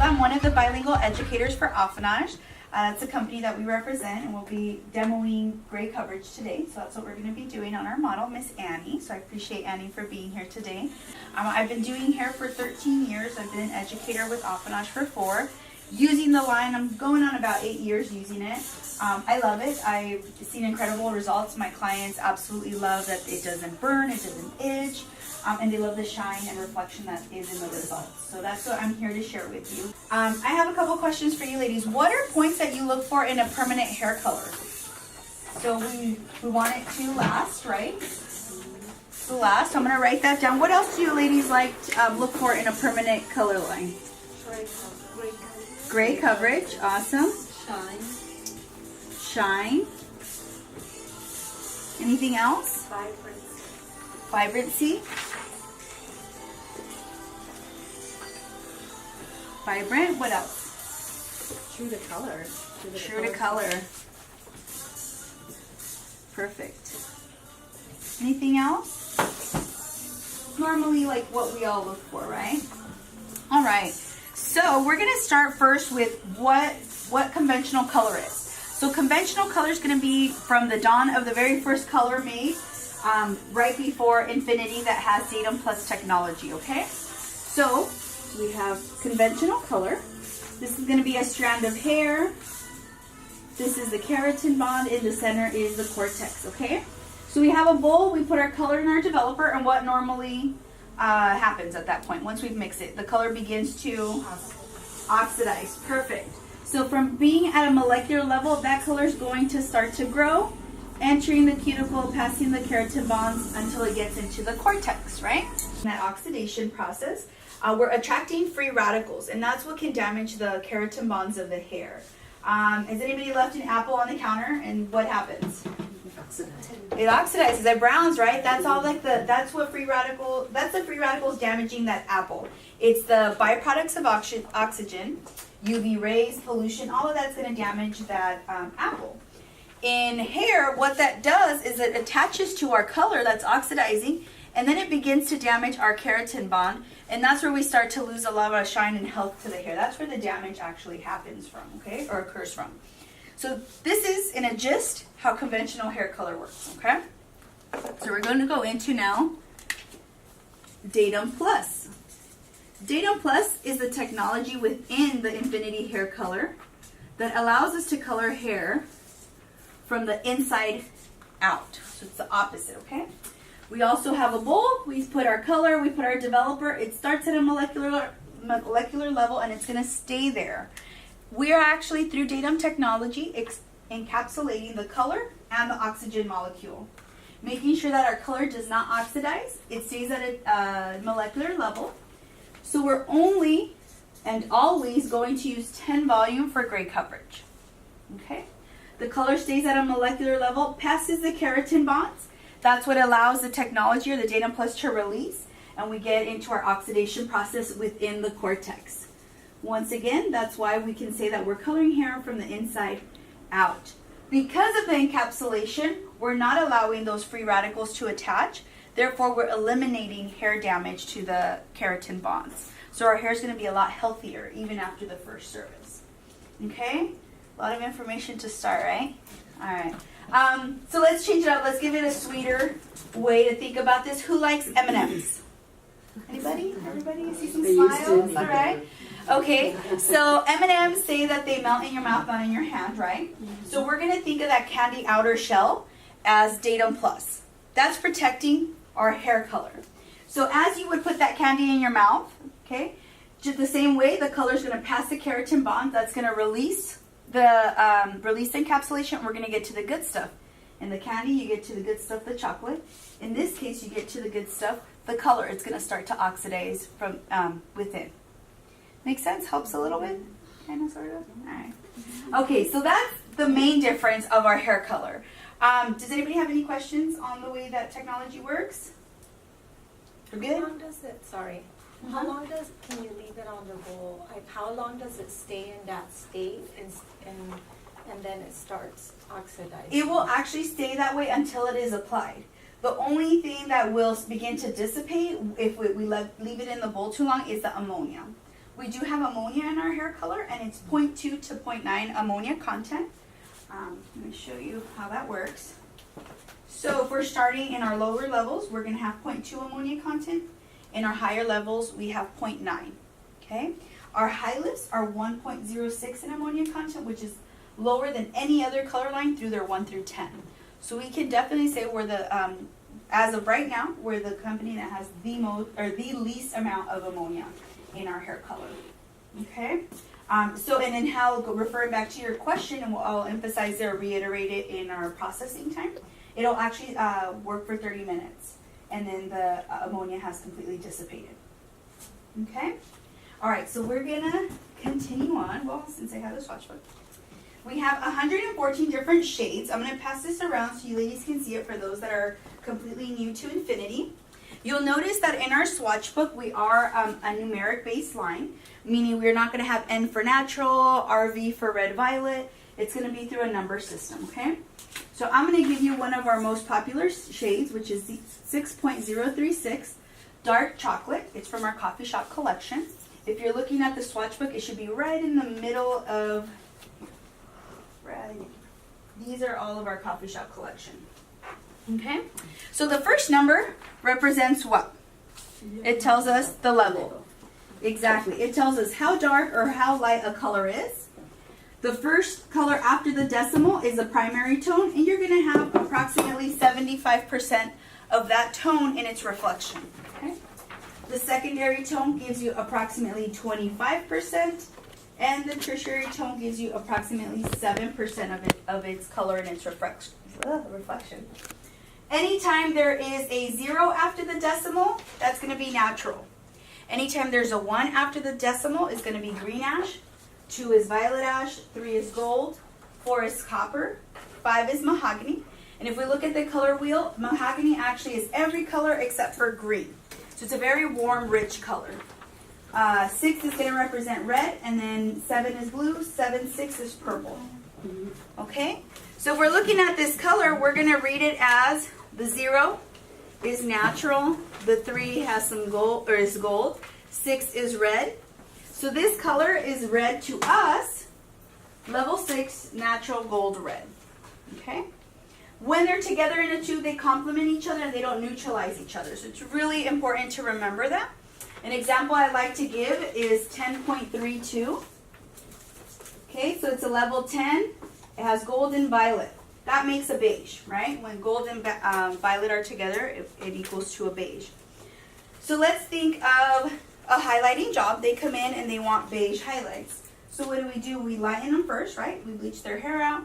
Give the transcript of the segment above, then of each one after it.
I'm one of the bilingual educators for Affinage. It's a company that we represent, and we'll be demoing gray coverage today. So that's what we're going to be doing on our model, Miss Annie. So I appreciate Annie for being here today. I've been doing hair for 13 years. I've been an educator with Affinage for 4. Using the line, I'm going on about 8 years using it. I love it. I've seen incredible results. My clients absolutely love that it doesn't burn, it doesn't itch, and they love the shine and reflection that is in the results. So that's what I'm here to share with you. I have a couple questions for you ladies. What are points that you look for in a permanent hair color? So we want it to last, right? To last. I'm going to write that down. What else do you ladies like to look for in a permanent color line? Gray coverage. Awesome. Shine. Anything else? Vibrancy. Vibrant. What else? True to color. True to color. Perfect. Anything else? Normally like what we all look for, right? All right. So we're going to start first with what conventional color is. So conventional color is going to be from the dawn of the very first color made, right before Infinity, that has Datum Plus technology, okay? So we have conventional color. This is going to be a strand of hair. This is the keratin bond. In the center is the cortex, okay? So we have a bowl. We put our color in our developer, and what normally happens at that point, once we've mixed it, the color begins to oxidize. Perfect. So from being at a molecular level, that color is going to start to grow, entering the cuticle, passing the keratin bonds until it gets into the cortex, right? In that oxidation process, we're attracting free radicals, and that's what can damage the keratin bonds of the hair. Has anybody left an apple on the counter, and what happens? It oxidizes. It browns, right? That's all like that's the free radicals damaging that apple. It's the byproducts of oxygen, UV rays, pollution, all of that's going to damage that apple. In hair, what that does is it attaches to our color that's oxidizing, and then it begins to damage our keratin bond, and that's where we start to lose a lot of shine and health to the hair. That's where the damage actually happens from, okay, or occurs from. So this is, in a gist, how conventional hair color works, okay? So we're going to go into now Datum Plus. Datum Plus is the technology within the Infinity hair color that allows us to color hair from the inside out. So it's the opposite, okay? We also have a bowl. We put our color, we put our developer. It starts at a molecular level, and it's going to stay there. We are actually, through Datum technology, encapsulating the color and the oxygen molecule, making sure that our color does not oxidize. It stays at a molecular level. So we're only and always going to use 10 volume for gray coverage. Okay? The color stays at a molecular level, passes the keratin bonds. That's what allows the technology or the Datum Plus to release, and we get into our oxidation process within the cortex. Once again, that's why we can say that we're coloring hair from the inside out. Because of the encapsulation, we're not allowing those free radicals to attach. Therefore, we're eliminating hair damage to the keratin bonds. So our hair is going to be a lot healthier even after the first service. Okay? A lot of information to start, right? All right. So let's change it up. Let's give it a sweeter way to think about this. Who likes M&Ms? Anybody? Everybody? You see some smiles? All right. Okay, so M&Ms say that they melt in your mouth, not in your hand, right? So we're going to think of that candy outer shell as Datum Plus. That's protecting our hair color. So as you would put that candy in your mouth, okay, just the same way, the color is going to pass the keratin bond. That's going to release the encapsulation. We're going to get to the good stuff. In the candy, you get to the good stuff, the chocolate. In this case, you get to the good stuff, the color. It's going to start to oxidize from within. Make sense? Helps a little bit? Kind of, sort of? All right. Okay, so that's the main difference of our hair color. Does anybody have any questions on the way that technology works? We're good? How long does it, how long can you leave it on the bowl? Like, how long does it stay in that state and then it starts oxidizing? It will actually stay that way until it is applied. The only thing that will begin to dissipate if we leave it in the bowl too long is the ammonia. We do have ammonia in our hair color, and it's 0.2 to 0.9 ammonia content. Let me show you how that works. So if we're starting in our lower levels, we're going to have 0.2 ammonia content. In our higher levels, we have 0.9. Okay? Our high lifts are 1.06 in ammonia content, which is lower than any other color line through their 1 through 10. So we can definitely say we're the, as of right now, we're the company that has the most or the least amount of ammonia in our hair color. Okay? And then how, referring back to your question, and I'll emphasize there, reiterate it in our processing time, it'll actually work for 30 minutes. And then the ammonia has completely dissipated. Okay? All right, so we're going to continue on. Well, since I have the swatch book. We have 114 different shades. I'm going to pass this around so you ladies can see it for those that are completely new to Infinity. You'll notice that in our swatch book, we are a numeric baseline, meaning we're not going to have N for natural, RV for red violet. It's going to be through a number system, okay? So I'm going to give you one of our most popular shades, which is the 6.036 Dark Chocolate. It's from our coffee shop collection. If you're looking at the swatch book, it should be right in the middle of, these are all of our coffee shop collection. Okay? So the first number represents what? It tells us the level. Exactly. It tells us how dark or how light a color is. The first color after the decimal is the primary tone, and you're going to have approximately 75% of that tone in its reflection. Okay? The secondary tone gives you approximately 25%, and the tertiary tone gives you approximately 7% of its color in its reflection. Anytime there is a 0 after the decimal, that's going to be natural. Anytime there's a 1 after the decimal, it's going to be green ash. 2 is violet ash, 3 is gold, 4 is copper, 5 is mahogany. And if we look at the color wheel, mahogany actually is every color except for green. So it's a very warm, rich color. 6 is going to represent red, and then 7 is blue, 7, 6 is purple. Okay? So if we're looking at this color, we're going to read it as the 0 is natural, the 3 has some gold, or is gold, 6 is red. So this color is red to us, level 6, natural gold red. Okay? When they're together in a tube, they complement each other and they don't neutralize each other. So it's really important to remember that. An example I like to give is 10.32. Okay, so it's a level 10. It has gold and violet. That makes a beige, right? When gold and violet are together, it equals to a beige. So let's think of a highlighting job. They come in and they want beige highlights. So what do? We lighten them first, right? We bleach their hair out.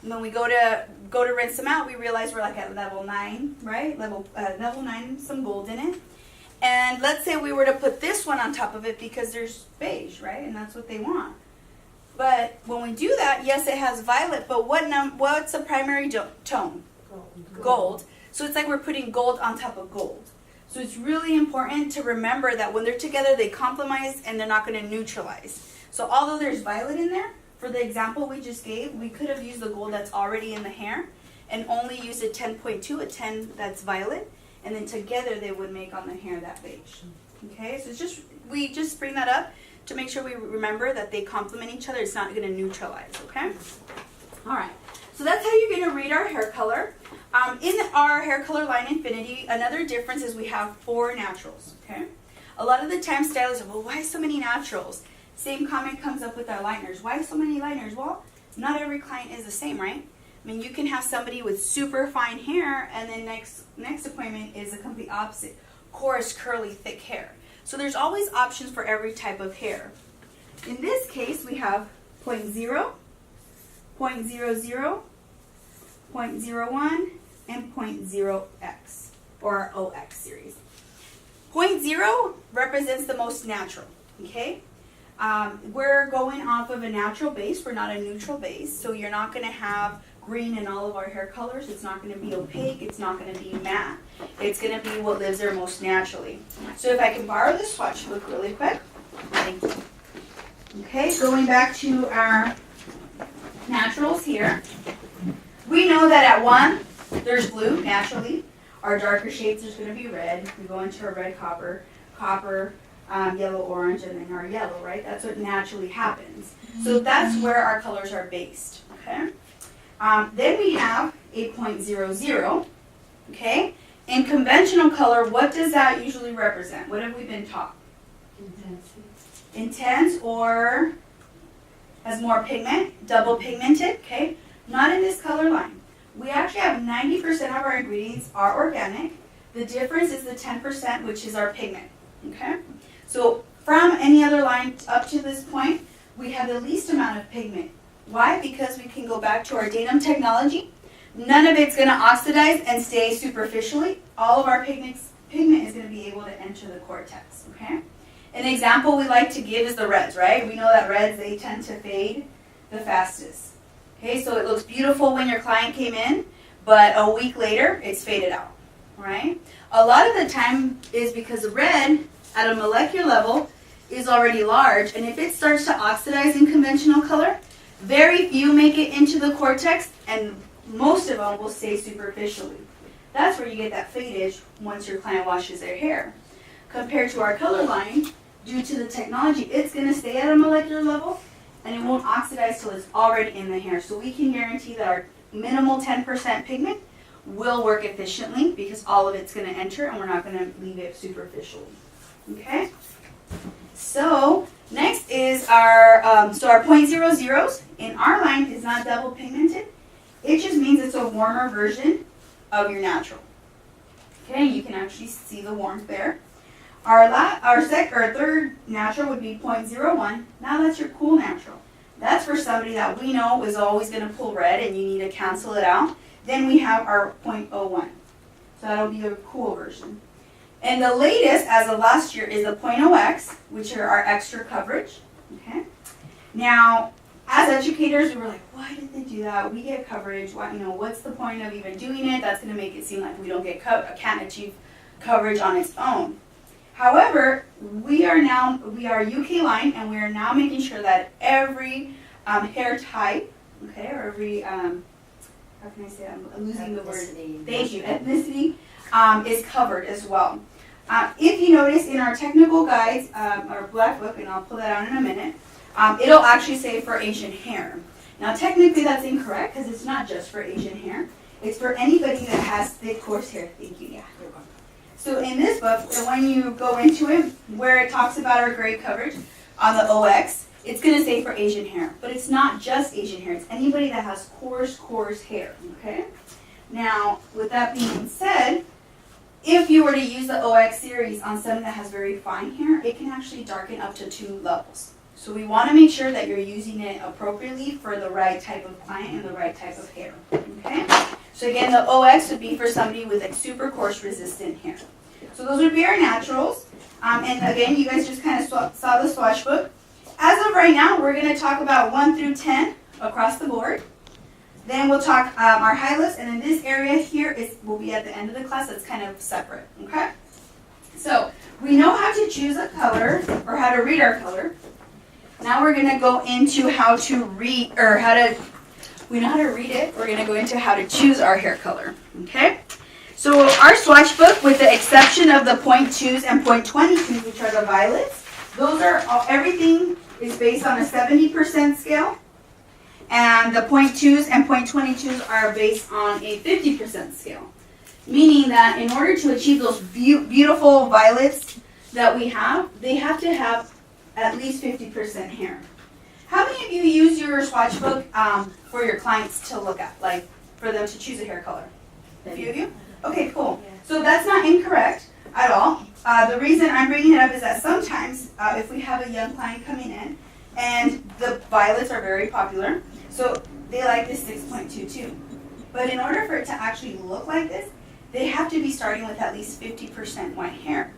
And when we go to rinse them out, we realize we're like at level 9, right? Level 9, some gold in it. And let's say we were to put this one on top of it because there's beige, right? And that's what they want. But when we do that, yes, it has violet, but what's the primary tone? Gold. So it's like we're putting gold on top of gold. So it's really important to remember that when they're together, they complement and they're not going to neutralize. So although there's violet in there, for the example we just gave, we could have used the gold that's already in the hair and only used a 10.2, a 10 that's violet, and then together they would make on the hair that beige. Okay, so it's just, we just bring that up to make sure we remember that they complement each other. It's not going to neutralize, okay? All right, so that's how you're going to read our hair color. In our hair color line Infinity, another difference is we have 4 naturals, okay? A lot of the time stylists are, well, why so many naturals? Same comment comes up with our liners. Why so many liners? Well, not every client is the same, right? I mean, you can have somebody with super fine hair, and then next appointment is a complete opposite. Coarse, curly, thick hair. So there's always options for every type of hair. In this case, we have 0.0, 0.00, 0.01, and 0.0x, or our OX series. 0.0 represents the most natural, okay? We're going off of a natural base. We're not a neutral base, so you're not going to have green in all of our hair colors. It's not going to be opaque. It's not going to be matte. It's going to be what lives there most naturally. So if I can borrow this swatch book really quick. Thank you. Okay, going back to our naturals here. We know that at 1, there's blue, naturally. Our darker shades, there's going to be red. We go into a red copper, yellow, orange, and then our yellow, right? That's what naturally happens. So that's where our colors are based, okay? Then we have a 0.00, okay? In conventional color, what does that usually represent? What have we been taught? Intense or has more pigment, double pigmented, okay? Not in this color line. We actually have 90% of our ingredients are organic. The difference is the 10%, which is our pigment, okay? So from any other line up to this point, we have the least amount of pigment. Why? Because we can go back to our datum technology. None of it's going to oxidize and stay superficially. All of our pigment is going to be able to enter the cortex, okay? An example we like to give is the reds, right? We know that reds, they tend to fade the fastest. Okay, so it looks beautiful when your client came in, but a week later, it's faded out, right? A lot of the time is because the red, at a molecular level, is already large, and if it starts to oxidize in conventional color, very few make it into the cortex, and most of them will stay superficially. That's where you get that fadage once your client washes their hair. Compared to our color line, due to the technology, it's going to stay at a molecular level, and it won't oxidize till it's already in the hair. So we can guarantee that our minimal 10% pigment will work efficiently because all of it's going to enter, and we're not going to leave it superficially. Okay? So next is our, our 0.00s in our line is not double pigmented. It just means it's a warmer version of your natural. Okay, you can actually see the warmth there. Our third natural would be 0.01. Now that's your cool natural. That's for somebody that we know is always going to pull red and you need to cancel it out. Then we have our 0.01. So that'll be a cool version. And the latest, as of last year, is the 0.0x, which are our extra coverage. Okay. Now, as educators, we were like, why did they do that? We get coverage. Why, what's the point of even doing it? That's going to make it seem like we don't get can't achieve coverage on its own. However, we are UK line, and we are now making sure that every hair type, okay, or every how can I say it? I'm losing the word. Thank you. Ethnicity is covered as well. If you notice in our technical guides, our black book, and I'll pull that out in a minute, it'll actually say for Asian hair. Now, technically, that's incorrect because it's not just for Asian hair. It's for anybody that has thick, coarse hair. Thank you. Yeah, you're welcome. So in this book, when you go into it, where it talks about our grade coverage on the OX, it's going to say for Asian hair. But it's not just Asian hair. It's anybody that has coarse hair. Okay? Now, with that being said, if you were to use the OX series on someone that has very fine hair, it can actually darken up to 2 levels. So we want to make sure that you're using it appropriately for the right type of client and the right type of hair. Okay? So again, the OX would be for somebody with like super coarse resistant hair. So those would be our naturals. And again, you guys just kind of saw the swatch book. As of right now, we're going to talk about 1 through 10 across the board. Then we'll talk our highlights, and then this area here will be at the end of the class. That's kind of separate, okay? So we know how to choose a color or how to read our color. Now we're going to go into how to read, or we know how to read it. We're going to go into how to choose our hair color, okay? So our swatch book, with the exception of the 0.2s and 0.22s, which are the violets, everything is based on a 70% scale. And the 0.2s and 0.22s are based on a 50% scale. Meaning that in order to achieve those beautiful violets that we have, they have to have at least 50% hair. How many of you use your swatch book for your clients to look at, like for them to choose a hair color? A few of you? Okay, cool. So that's not incorrect at all. The reason I'm bringing it up is that sometimes if we have a young client coming in and the violets are very popular, so they like this 6.22. But in order for it to actually look like this, they have to be starting with at least 50% white hair.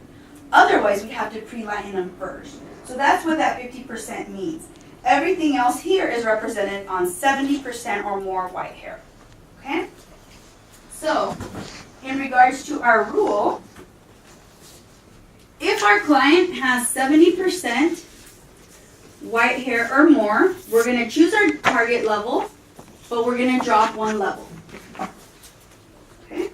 Otherwise, we have to pre-lighten them first. So that's what that 50% means. Everything else here is represented on 70% or more white hair. Okay? So, in regards to our rule, if our client has 70% white hair or more, we're going to choose our target level, but we're going to drop 1 level. Okay?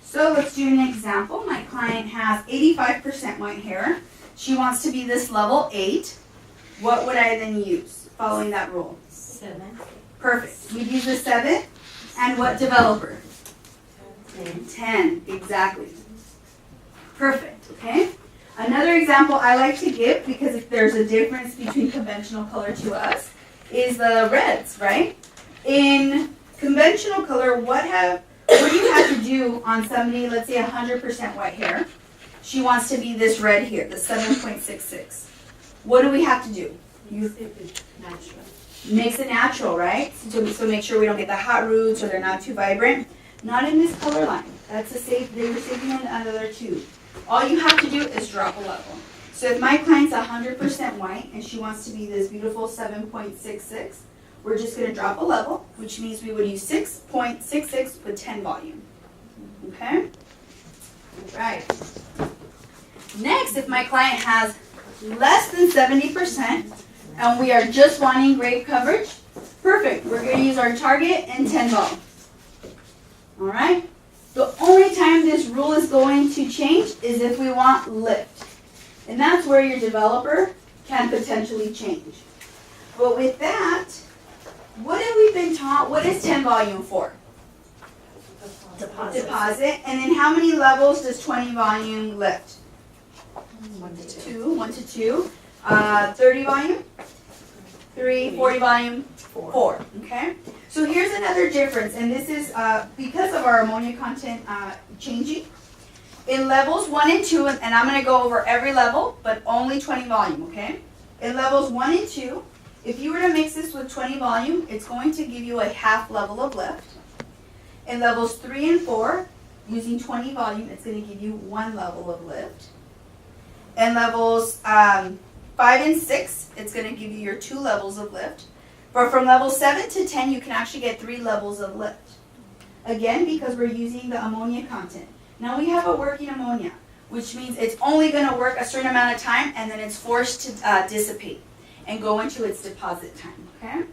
So let's do an example. My client has 85% white hair. She wants to be this level 8. What would I then use following that rule? 7. Perfect. We'd use a 7. And what developer? 10. Exactly. Perfect. Okay? Another example I like to give, because if there's a difference between conventional color to us, is the reds, right? In conventional color, what do you have to do on somebody, let's say 100% white hair? She wants to be this red here, the 7.66. What do we have to do? Natural. Makes it natural, right? So make sure we don't get the hot roots or they're not too vibrant. Not in this color line. That's a safe, they were saving another 2. All you have to do is drop a level. So if my client's 100% white and she wants to be this beautiful 7.66, we're just going to drop a level, which means we would use 6.66 with 10 volume. Okay? Right. Next, if my client has less than 70% and we are just wanting grape coverage, perfect. We're going to use our target and 10 vol. All right? The only time this rule is going to change is if we want lift. And that's where your developer can potentially change. But with that, what have we been taught? What is 10 volume for? Deposit. And then how many levels does 20 volume lift? 1 to 2. 30 volume? 3. 40 volume? 4. Okay? So here's another difference, and this is because of our ammonia content changing. In levels 1 and 2, and I'm going to go over every level, but only 20 volume, okay? In levels 1 and 2, if you were to mix this with 20 volume, it's going to give you a half level of lift. In levels 3 and 4, using 20 volume, it's going to give you 1 level of lift. In levels 5 and 6, it's going to give you your 2 levels of lift. But from level 7 to 10, you can actually get 3 levels of lift. Again, because we're using the ammonia content. Now we have a working ammonia, which means it's only going to work a certain amount of time and then it's forced to dissipate and go into its deposit time. Okay?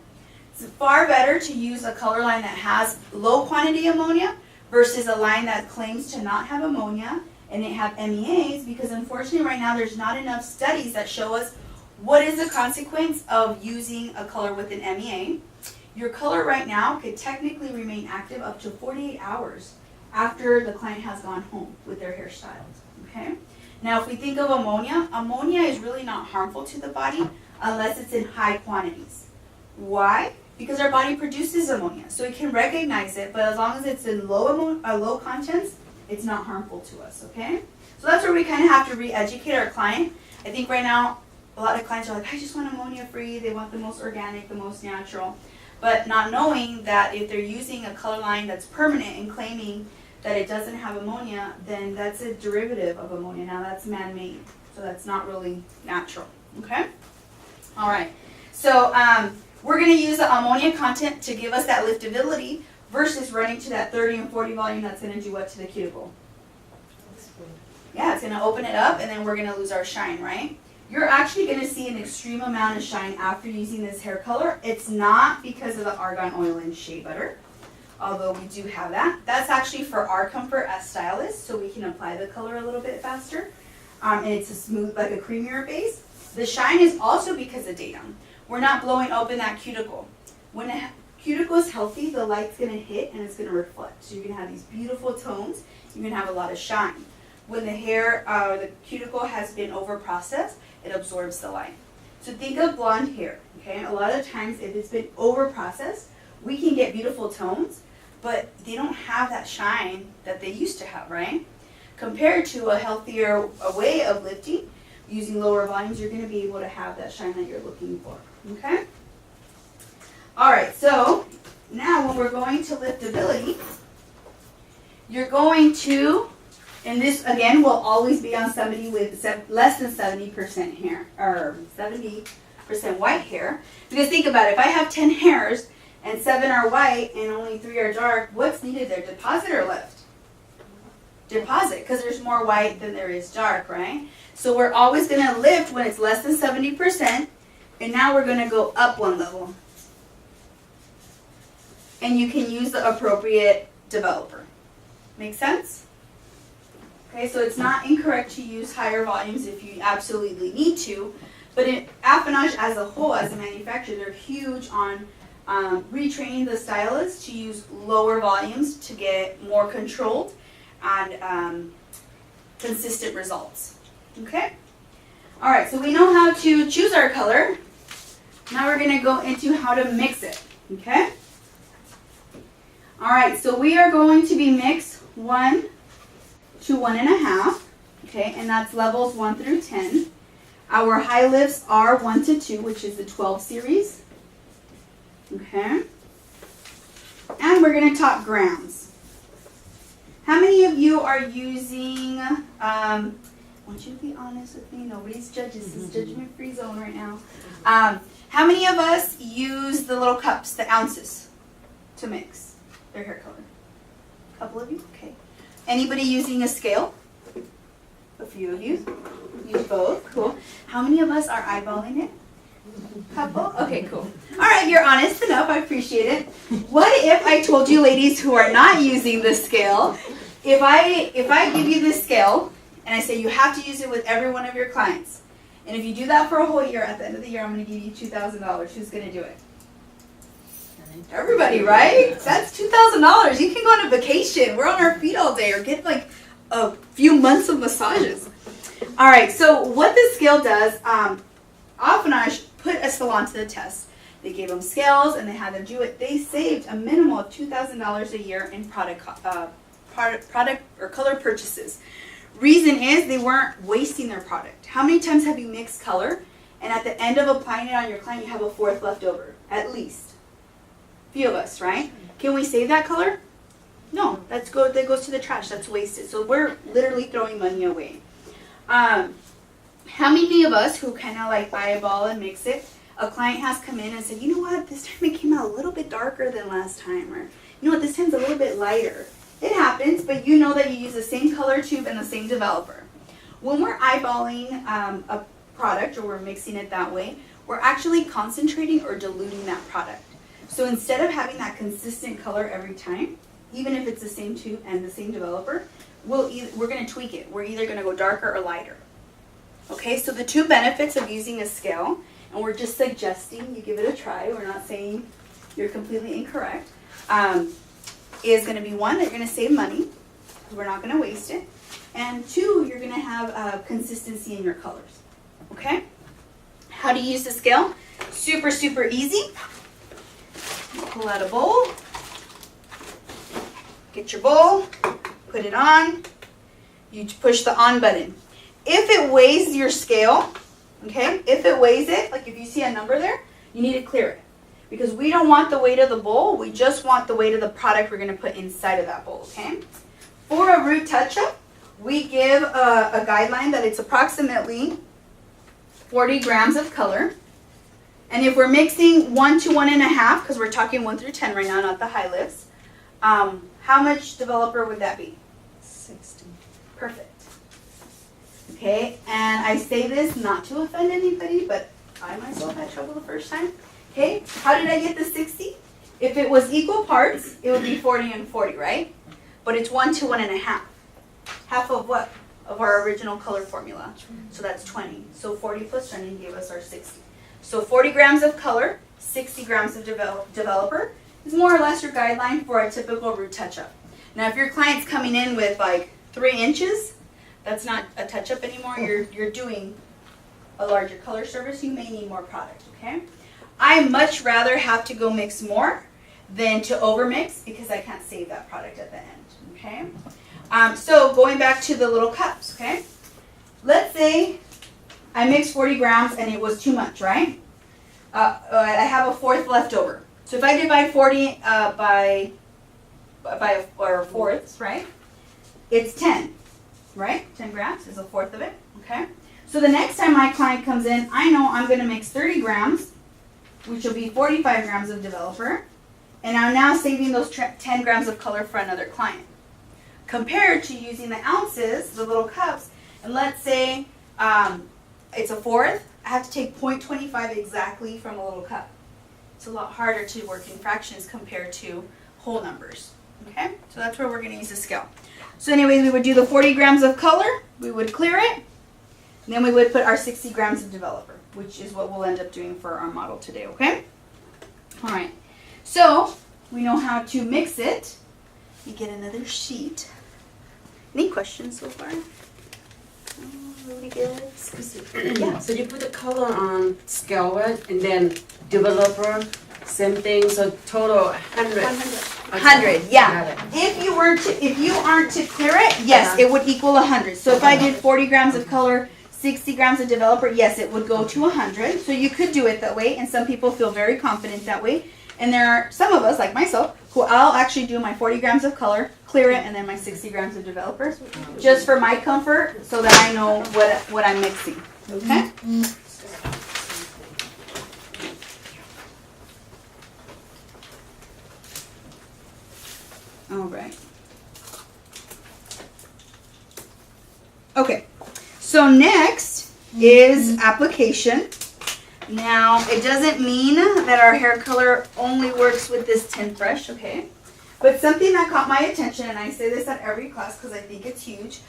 It's far better to use a color line that has low quantity ammonia versus a line that claims to not have ammonia and it have MEAs, because unfortunately right now there's not enough studies that show us what is the consequence of using a color with an MEA. Your color right now could technically remain active up to 48 hours after the client has gone home with their hairstyles. Okay? Now if we think of ammonia, ammonia is really not harmful to the body unless it's in high quantities. Why? Because our body produces ammonia, so it can recognize it, but as long as it's in low contents, it's not harmful to us, okay? So that's where we kind of have to re-educate our client. I think right now, a lot of clients are like, I just want ammonia-free, they want the most organic, the most natural, but not knowing that if they're using a color line that's permanent and claiming that it doesn't have ammonia, then that's a derivative of ammonia. Now that's man-made, so that's not really natural, okay? All right, so we're going to use the ammonia content to give us that liftability versus running to that 30 and 40 volume that's going to do what to the cuticle? Yeah, it's going to open it up and then we're going to lose our shine, right? You're actually going to see an extreme amount of shine after using this hair color. It's not because of the argan oil and shea butter, although we do have that. That's actually for our comfort as stylists, so we can apply the color a little bit faster. And it's a smooth, like a creamier base. The shine is also because of datum. We're not blowing open that cuticle. When a cuticle is healthy, the light's going to hit and it's going to reflect. So you're going to have these beautiful tones. You're going to have a lot of shine. When the hair, the cuticle has been over-processed, it absorbs the light. So think of blonde hair, okay? A lot of times if it's been over-processed, we can get beautiful tones, but they don't have that shine that they used to have, right? Compared to a healthier way of lifting, using lower volumes, you're going to be able to have that shine that you're looking for, okay? All right, so now when we're going to liftability, you're going to, and this again will always be on somebody with less than 70% hair, or 70% white hair. Because think about it, if I have 10 hairs and 7 are white and only 3 are dark, what's needed there, deposit or lift? Deposit, because there's more white than there is dark, right? So we're always going to lift when it's less than 70%, and now we're going to go up 1 level. And you can use the appropriate developer. Make sense? Okay, so it's not incorrect to use higher volumes if you absolutely need to, but Affinage as a whole, as a manufacturer, they're huge on retraining the stylists to use lower volumes to get more controlled and consistent results. Okay? Alright, so we know how to choose our color. Now we're going to go into how to mix it. Okay? Alright, so we are going to be mixed 1 to 1.5. Okay, and that's levels 1 through 10. Our high lifts are 1 to 2, which is the 12 series. Okay. And we're going to talk grams. How many of you are using, I want you to be honest with me, nobody's judges, this is judgment-free zone right now. How many of us use the little cups, the ounces, to mix their hair color? A couple of you? Okay. Anybody using a scale? A few of you. Use both. Cool. How many of us are eyeballing it? Couple? Okay, cool. All right, you're honest enough. I appreciate it. What if I told you, ladies who are not using the scale, if I give you this scale and I say you have to use it with every one of your clients, and if you do that for a whole year, at the end of the year, I'm going to give you $2,000. Who's going to do it? Everybody, right? That's $2,000. You can go on a vacation. We're on our feet all day or get like a few months of massages. All right, so what this scale does, Affinage put a salon to the test. They gave them scales and they had them do it. They saved a minimum of $2,000 a year in product or color purchases. Reason is they weren't wasting their product. How many times have you mixed color and at the end of applying it on your client you have a fourth left over? At least. Few of us, right? Can we save that color? No, that goes to the trash. That's wasted. So we're literally throwing money away. How many of us who kind of like eyeball and mix it, a client has come in and said, you know what, this time it came out a little bit darker than last time, or you know what, this time's a little bit lighter. It happens, but you know that you use the same color tube and the same developer. When we're eyeballing a product or we're mixing it that way, we're actually concentrating or diluting that product. So instead of having that consistent color every time, even if it's the same tube and the same developer, we're going to tweak it. We're either going to go darker or lighter. Okay, so the two benefits of using a scale, and we're just suggesting you give it a try, we're not saying you're completely incorrect, is going to be one, you're going to save money, because we're not going to waste it, and two, you're going to have consistency in your colors. Okay? How to use the scale? Super, super easy. Pull out a bowl. Get your bowl. Put it on. You push the on button. If it weighs your scale, okay, if it weighs it, like if you see a number there, you need to clear it. Because we don't want the weight of the bowl, we just want the weight of the product we're going to put inside of that bowl, okay? For a root touch-up, we give a guideline that it's approximately 40 grams of color. And if we're mixing 1 to 1.5, because we're talking 1 through 10 right now, not the high lifts, how much developer would that be? 60. Perfect. Okay, and I say this not to offend anybody, but I myself had trouble the first time. Okay, how did I get the 60? If it was equal parts, it would be 40 and 40, right? But it's 1 to 1.5. Half of what? Of our original color formula. So that's 20. So 40 plus 20 gave us our 60. So 40 grams of color, 60 grams of developer is more or less your guideline for a typical root touch-up. Now, if your client's coming in with like 3 inches, that's not a touch-up anymore. You're doing a larger color service. You may need more product, okay? I much rather have to go mix more than to overmix because I can't save that product at the end, okay? So going back to the little cups, okay? Let's say I mixed 40 grams and it was too much, right? I have a fourth left over. So if I divide 40 by fourths, right? It's 10, right? 10 grams is a fourth of it, okay? So the next time my client comes in, I know I'm going to mix 30 grams, which will be 45 grams of developer, and I'm now saving those 10 grams of color for another client. Compared to using the ounces, the little cups, and let's say it's a fourth, I have to take 0.25 exactly from a little cup. It's a lot harder to work in fractions compared to whole numbers. Okay, so that's where we're going to use the scale. So anyways, we would do the 40 grams of color, we would clear it, and then we would put our 60 grams of developer, which is what we'll end up doing for our model today, okay? All right, so we know how to mix it. We get another sheet. Any questions so far? Really good. Yeah, so you put the color on scale and then developer, same thing, so total 100. 100, yeah. If you aren't to clear it, yes, it would equal 100. So if I did 40 grams of color, 60 grams of developer, yes, it would go to 100. So you could do it that way, and some people feel very confident that way. And there are some of us, like myself, who I'll actually do my 40 grams of color, clear it, and then my 60 grams of developer, just for my comfort, so that I know what I'm mixing. Okay? All right. Okay. So next is application. Now, it doesn't mean that our hair color only works with this tint brush, okay? But something that caught my attention, and I say this at every class because I think it's huge.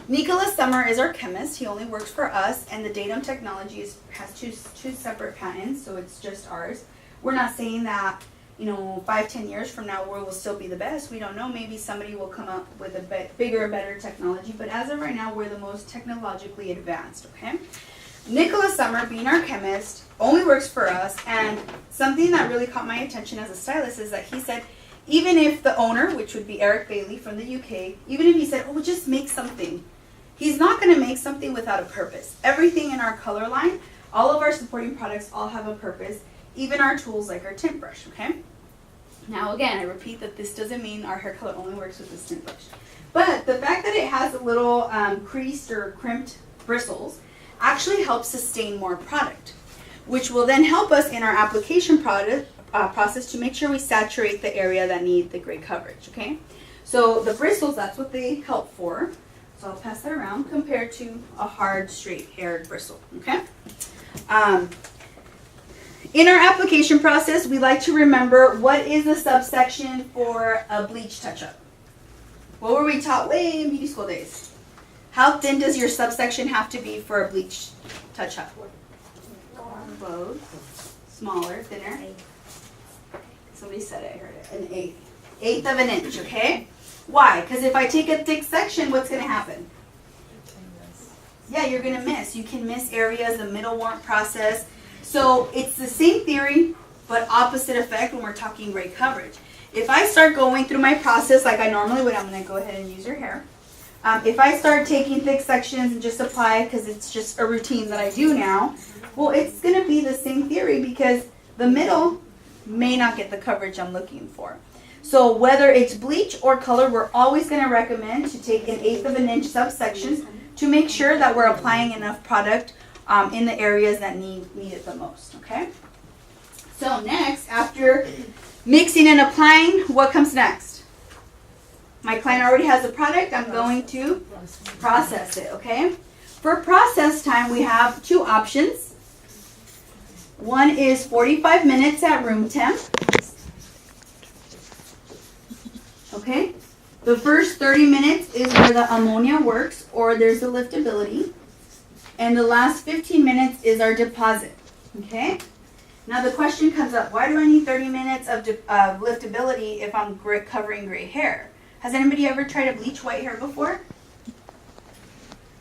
Nicholas Summer is our chemist. He only works for us, and the Datum Technologies has two separate patents, so it's just ours. We're not saying that, 5-10 years from now, we will still be the best. We don't know. Maybe somebody will come up with a bigger, better technology. But as of right now, we're the most technologically advanced, okay? Nicholas Summer, being our chemist, only works for us. And something that really caught my attention as a stylist is that he said, even if the owner, which would be Eric Bailey from the UK, even if he said, oh, just make something, he's not going to make something without a purpose. Everything in our color line, all of our supporting products all have a purpose, even our tools like our tint brush, okay? Now, again, I repeat that this doesn't mean our hair color only works with this tint brush. But the fact that it has a little creased or crimped bristles actually helps sustain more product, which will then help us in our application process to make sure we saturate the area that need the gray coverage, okay? So the bristles, that's what they help for. So I'll pass that around compared to a hard, straight-haired bristle, okay? In our application process, we like to remember what is the subsection for a bleach touch-up. What were we taught way in beauty school days? How thin does your subsection have to be for a bleach touch-up? Smaller, thinner. Somebody said it, I heard it. An eighth. Eighth of an inch, okay? Why? Because if I take a thick section, what's going to happen? Yeah, you're going to miss. You can miss areas, the middle won't process. So it's the same theory, but opposite effect when we're talking gray coverage. If I start going through my process like I normally would, I'm going to go ahead and use your hair. If I start taking thick sections and just apply, because it's just a routine that I do now, well, it's going to be the same theory because the middle may not get the coverage I'm looking for. So whether it's bleach or color, we're always going to recommend to take an eighth of an inch subsections to make sure that we're applying enough product in the areas that need it the most, okay? So next, after mixing and applying, what comes next? My client already has a product. I'm going to process it, okay? For process time, we have two options. One is 45 minutes at room temp. Okay? The first 30 minutes is where the ammonia works, or there's the liftability. And the last 15 minutes is our deposit. Okay? Now the question comes up, why do I need 30 minutes of liftability if I'm covering gray hair? Has anybody ever tried to bleach white hair before?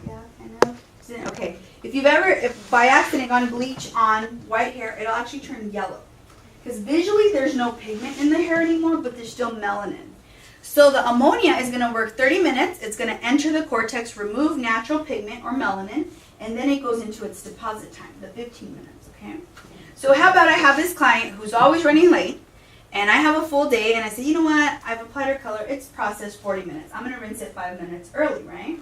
Yeah, I know. Okay. If by accident gone bleach on white hair, it'll actually turn yellow. Because visually there's no pigment in the hair anymore, but there's still melanin. So the ammonia is going to work 30 minutes. It's going to enter the cortex, remove natural pigment or melanin, and then it goes into its deposit time, the 15 minutes, okay? So how about I have this client who's always running late, and I have a full day, and I say, you know what, I've applied her color, it's processed 40 minutes. I'm going to rinse it 5 minutes early, right?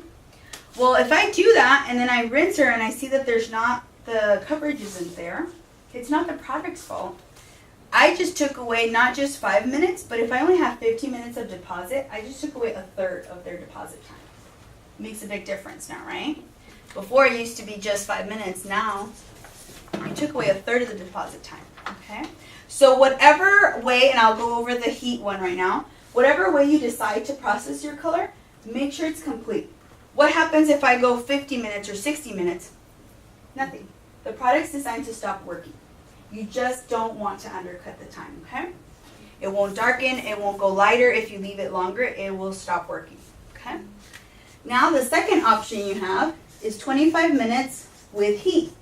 Well, if I do that, and then I rinse her, and I see that the coverage isn't there, it's not the product's fault. I just took away not just 5 minutes, but if I only have 15 minutes of deposit, I just took away a third of their deposit time. Makes a big difference now, right? Before it used to be just 5 minutes. Now you took away a third of the deposit time. Okay? So whatever way, and I'll go over the heat one right now, whatever way you decide to process your color, Make sure it's complete. What happens if I go 50 minutes or 60 minutes? Nothing. The product's designed to stop working. You just don't want to undercut the time, okay? It won't darken, it won't go lighter. If you leave it longer, it will stop working, okay? Now the second option you have is 25 minutes with heat.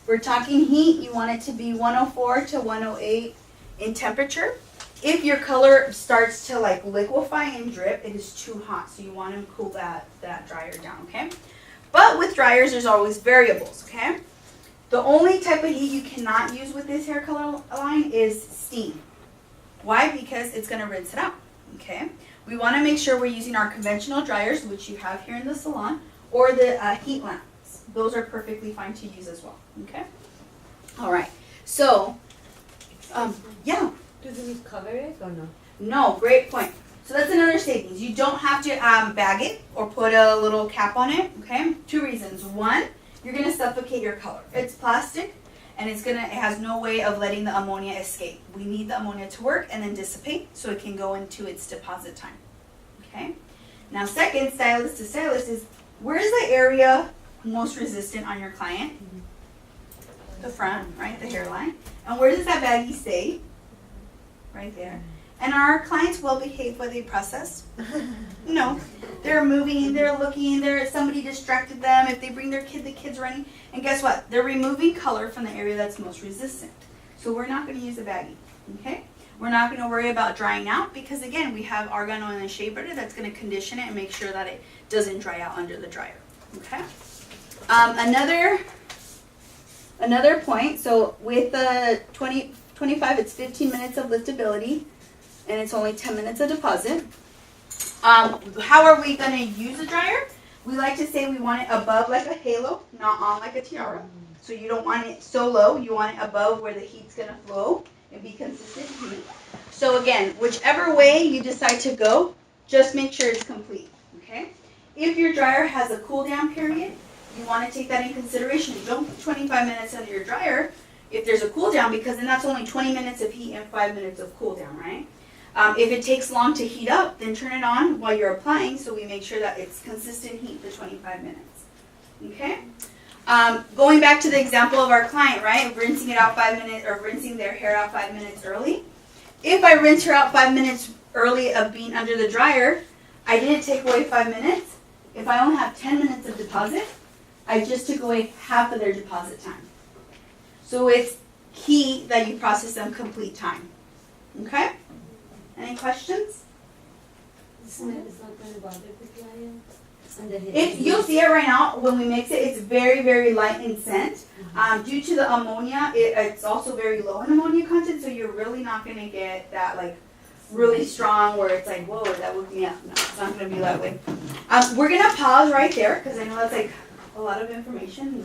We're talking heat, you want it to be 104 to 108 in temperature. If your color starts to like liquefy and drip, it is too hot, so you want to cool that dryer down, okay? But with dryers, there's always variables, okay? The only type of heat you cannot use with this hair color line is steam. Why? Because it's going to rinse it out, okay? We want to make sure we're using our conventional dryers, which you have here in the salon, or the heat lamps. Those are perfectly fine to use as well, okay? All right, so, yeah. Do we cover it or no? No, great point. So that's another savings. You don't have to bag it or put a little cap on it, okay? 2 reasons. 1, you're going to suffocate your color. It's plastic, and it has no way of letting the ammonia escape. We need the ammonia to work and then dissipate so it can go into its deposit time, okay? Now second, stylist to stylist, is where is the area most resistant on your client? The front, right, the hairline. And where does that baggie stay? Right there. And are our clients well behaved while they process? No. They're moving, they're looking, somebody distracted them. If they bring their kid, the kid's running. And guess what? They're removing color from the area that's most resistant. So we're not going to use a baggie, okay? We're not going to worry about drying out because, again, we have argan oil and shea butter that's going to condition it and make sure that it doesn't dry out under the dryer, okay? Another point, so with the 25, it's 15 minutes of liftability, and it's only 10 minutes of deposit. How are we going to use a dryer? We like to say we want it above like a halo, not on like a tiara. So you don't want it so low, you want it above where the heat's going to flow and be consistent heat. So again, whichever way you decide to go, just make sure it's complete, okay? If your dryer has a cool down period, you want to take that in consideration. Don't put 25 minutes under your dryer if there's a cool down, because then that's only 20 minutes of heat and 5 minutes of cool down, right? If it takes long to heat up, then turn it on while you're applying so we make sure that it's consistent heat for 25 minutes. Okay? Going back to the example of our client, right? Rinsing it out 5 minutes, or rinsing their hair out 5 minutes early. If I rinse her out 5 minutes early of being under the dryer, I didn't take away 5 minutes. If I only have 10 minutes of deposit, I just took away half of their deposit time. So it's key that you process them complete time. Okay? Any questions? It's not going to bother the client? You'll see it right now when we mix it. It's very, very light in scent. Due to the ammonia, it's also very low in ammonia content, so you're really not going to get that like really strong where it's like, whoa, that woke me up. No, it's not going to be that way. We're going to pause right there because I know that's like a lot of information.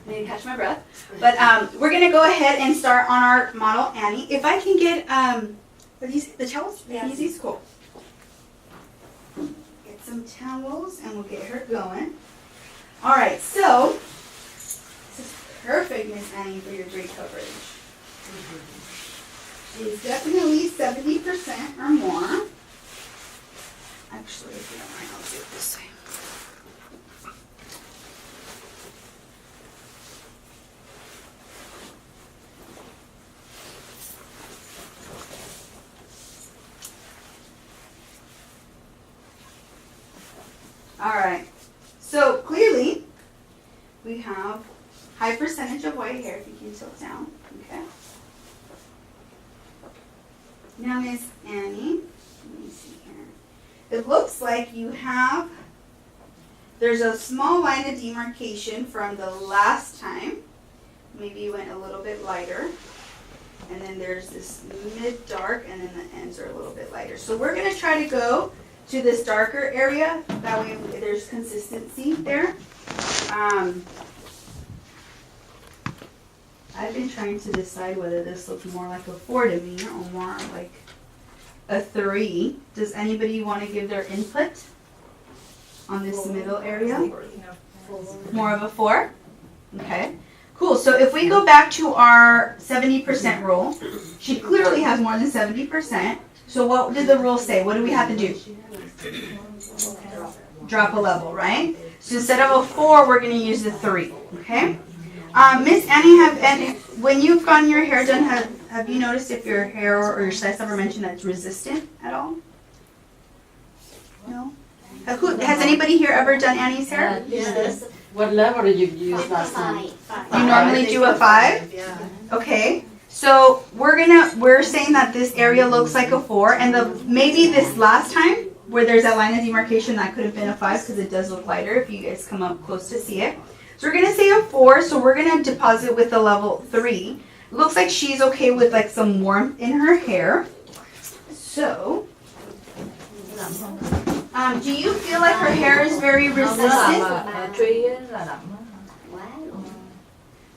I need to catch my breath. But we're going to go ahead and start on our model, Annie. If I can get the towels? Yeah. These? Cool. Get some towels and we'll get her going. All right, so this is perfect, Miss Annie, for your great coverage. She's definitely 70% or more. Actually, if you don't mind, I'll do it this way. All right, so clearly we have high percentage of white hair, if you can tilt down, okay? Now Miss Annie, let me see here. It looks like you have, there's a small line of demarcation from the last time. Maybe you went a little bit lighter. And then there's this mid-dark, and then the ends are a little bit lighter. So we're gonna try to go to this darker area, that way there's consistency there. I've been trying to decide whether this looks more like a 4 to me or more like a 3. Does anybody want to give their input on this middle area? More of a 4? Okay. Cool, so if we go back to our 70% rule, she clearly has more than 70%. So what did the rule say? What do we have to do? Drop a level, right? So instead of a 4, we're going to use the 3, okay? Miss Annie, when you've gotten your hair done, have you noticed if your hair or your stylist ever mentioned that it's resistant at all? No? Has anybody here ever done Annie's hair? Yes. What level did you use last time? You normally do a 5? Yeah. Okay. So we're saying that this area looks like a 4, and maybe this last time where there's that line of demarcation, that could have been a 5 because it does look lighter if you guys come up close to see it. So we're gonna say a 4, so we're gonna deposit with a level 3. It looks like she's okay with like some warmth in her hair. So, do you feel like her hair is very resistant?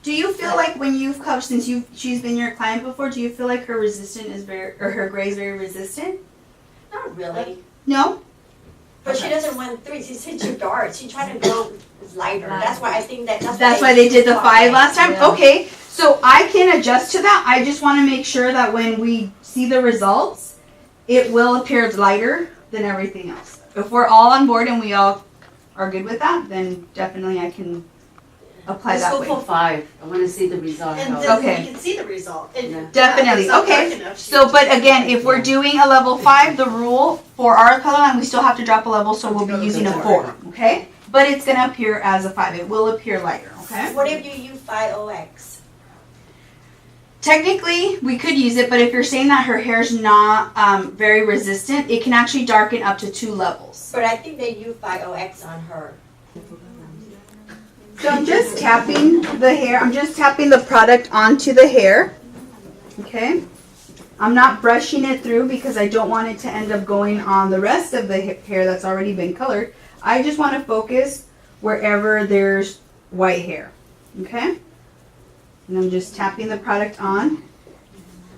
Do you feel like when you've covered, since she's been your client before, do you feel like her her gray is very resistant? Not really. No? But she doesn't want 3. She's too dark. She's trying to go lighter. That's why I think That's why they did the 5 last time? Yeah. Okay. So I can adjust to that. I just want to make sure that when we see the results, it will appear lighter than everything else. If we're all on board and we all are good with that, then definitely I can apply Let's that go way. for 5. I want to see the result. And how- then Okay. we can see the result. And Yeah. Definitely. if it's not Okay. dark enough, she So, can but just- again, if we're doing a level 5, the rule for our color line, we still have to drop a level, so we'll be using a 4, okay? But it's going to appear as a 5. It will appear lighter, okay? What if you use 5OX? Technically, we could use it, but if you're saying that her hair's not very resistant, it can actually darken up to 2 levels. But I think they use 5OX on her. So I'm just tapping the hair. I'm just tapping the product onto the hair. Okay? I'm not brushing it through because I don't want it to end up going on the rest of the hair that's already been colored. I just want to focus wherever there's white hair. Okay? And I'm just tapping the product on.